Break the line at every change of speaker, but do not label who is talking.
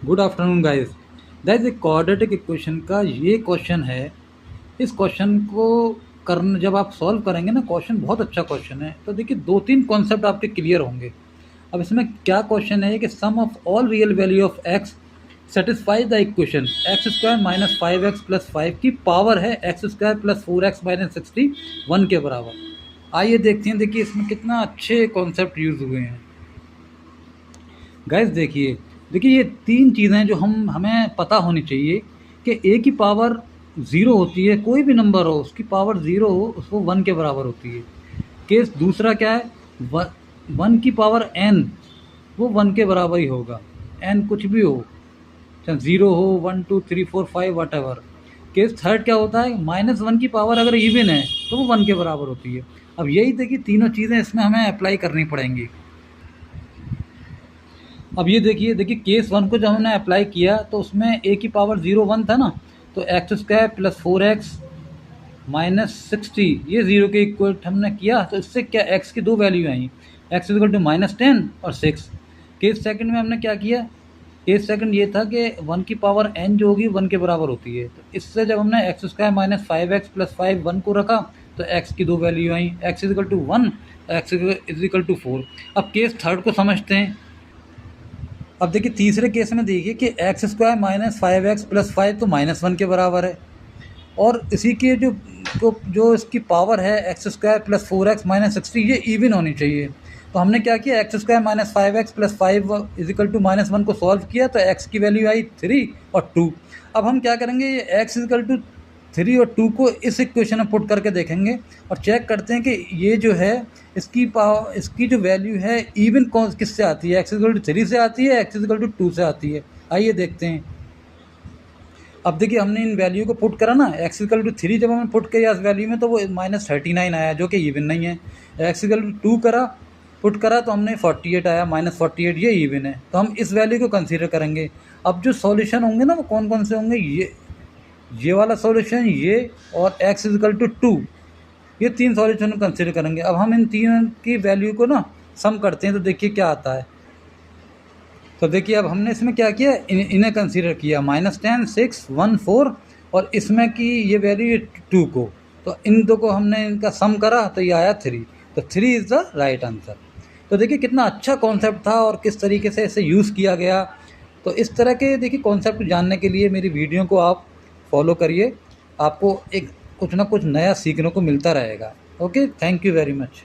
Good afternoon guys. That is quadratic equation का ये question है। इस क्वेश्चन को करना जब आप सॉल्व करेंगे ना, क्वेश्चन बहुत अच्छा क्वेश्चन है। तो देखिए 2-3 कॉन्सेप्ट आपके क्लियर होंगे। अब इसमें क्या क्वेश्चन है कि sum of all real value of x satisfy the equation x square minus 5x plus 5 की पावर है x square plus 4x minus 60 1 के बराबर। आइए देखते हैं, देखिए इसमें कितना अच्छे कॉन्सेप्ट यूज़ हुए हैं गाइस। देखिए देखिए ये 3 चीज़ें जो हमें पता होनी चाहिए कि ए की पावर 0 होती है, कोई भी नंबर हो उसकी पावर 0 हो उसको 1 के बराबर होती है। केस दूसरा क्या है, 1 की पावर n वो 1 के बराबर ही होगा, n कुछ भी हो, चाहे 0 हो, 1 2 3 4 5 वट एवर। केस थर्ड क्या होता है, -1 की पावर अगर इवन है तो वो 1 के बराबर होती है। अब यही देखिए तीनों चीज़ें इसमें हमें अप्लाई करनी पड़ेंगी। अब ये देखिए केस 1 को जब हमने अप्लाई किया तो उसमें ए की पावर 0 1 था ना, तो x square plus 4x minus 60 ये 0 के इक्वल हमने किया। तो इससे क्या एक्स की 2 वैल्यू आई, एक्स इक्वल टू -10 और 6। केस सेकंड में हमने क्या किया, केस सेकंड ये था कि 1 की पावर n जो होगी 1 के बराबर होती है। तो इससे जब हमने x square minus 5x plus 5 1 को रखा तो x की 2 वैल्यू आई, x equal to 1, x equal to 4। अब केस थर्ड को समझते हैं। अब देखिए तीसरे केस में देखिए कि x square minus 5x plus 5 तो -1 के बराबर है, और इसी के जो इसकी पावर है x square plus 4x minus 60 ये इवन होनी चाहिए। तो हमने क्या किया, x square minus 5x plus 5 equal to -1 को सॉल्व किया तो x की वैल्यू आई 3 और 2। अब हम क्या करेंगे, ये x इजिकल टू 3 और 2 को इस इक्वेशन में पुट करके देखेंगे और चेक करते हैं कि ये जो है इसकी जो वैल्यू है इवन कौन किससे आती है, एक्स इजिकल टू 3 से आती है, एक्स इजिकल टू 2 से आती है। आइए देखते हैं। अब देखिए हमने इन वैल्यू को पुट करा ना, एक्स इक्वल टू 3 जब हमने पुट किया इस वैल्यू में तो वो -39 आया जो कि इवन नहीं है। एक्स इक्वल टू 2 करा, पुट करा तो हमने 48 आया, -48 ये इवन है। तो हम इस वैल्यू को कंसीडर करेंगे। अब जो सॉल्यूशन होंगे ना वो कौन कौन से होंगे, ये वाला सॉल्यूशन, ये और एक्स इक्वल टू 2, ये 3 सॉल्यूशन कंसीडर करेंगे। अब हम इन तीन की वैल्यू को ना सम करते हैं तो देखिए क्या आता है। तो देखिए अब हमने इसमें क्या किया, इन्हें कंसीडर किया, -10 6 1 4 और इसमें की ये वैल्यू 2 को। तो इन दो को हमने इनका सम करा तो ये आया 3। तो 3 इज़ द राइट आंसर। तो देखिए कितना अच्छा कॉन्सेप्ट था और किस तरीके से इसे यूज़ किया गया। तो इस तरह के देखिए कॉन्सेप्ट जानने के लिए मेरी वीडियो को आप फॉलो करिए, आपको एक कुछ ना कुछ नया सीखने को मिलता रहेगा। Okay, thank you very much.